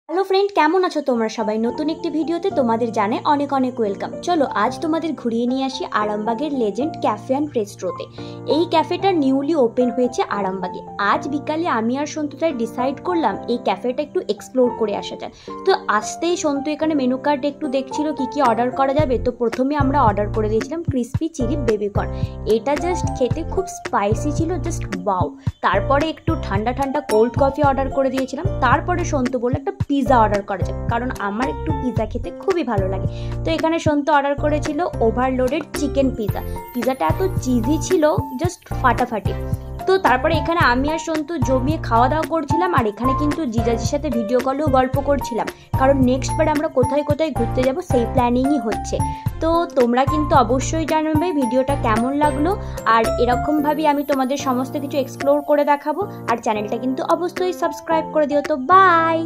Hello friend, কেমন আছো তোমরা সবাই? নতুন একটি ভিডিওতে তোমাদের জানাই অনেক অনেক ওয়েলকাম। চলো আজ তোমাদের ঘুরিয়ে নিয়ে আসি আরামবাগের লেজেন্ড ক্যাফে অ্যান্ড রেস্ট্রোতে। এই ক্যাফেটা নিউলি ওপেন হয়েছে আরামবাগে। আজ বিকালে আমি আর সন্তুটাই ডিসাইড করলাম এই ক্যাফেটা একটু এক্সপ্লোর করে আসা যায়। তো আসতেই সন্তু এখানে মেনু কার্ড একটু দেখছিল কি কি অর্ডার করা যাবে। তো প্রথমে আমরা অর্ডার করে দিয়েছিলাম ক্রিসপি চিলি বেবিকর্ন। এটা জাস্ট খেতে খুব স্পাইসি ছিল, জাস্ট ওয়াও। তারপরে একটু ঠান্ডা ঠান্ডা কোল্ড কফি অর্ডার করে দিয়েছিলাম। তারপরে সন্তু বলল একটা পিজা অর্ডার করা যাক, কারণ আমার একটু পিজা খেতে খুবই ভালো লাগে। তো এখানে সন্তু অর্ডার করেছিল ওভারলোডেড চিকেন পিজা। পিজাটা এত চিজি ছিল, জাস্ট ফাটাফাটি। তো তারপরে এখানে আমি আর সন্তু জমিয়ে খাওয়া দাওয়া করছিলাম, আর এখানে কিন্তু জিজাজির সাথে ভিডিও কলেও গল্প করছিলাম, কারণ নেক্সট বার আমরা কোথায় কোথায় ঘুরতে যাব সেই প্ল্যানিংই হচ্ছে। তো তোমরা কিন্তু অবশ্যই জানাবে ভিডিওটা কেমন লাগলো, আর এরকমভাবেই আমি তোমাদের সমস্ত কিছু এক্সপ্লোর করে দেখাবো। আর চ্যানেলটা কিন্তু অবশ্যই সাবস্ক্রাইব করে দিও। তো বাই।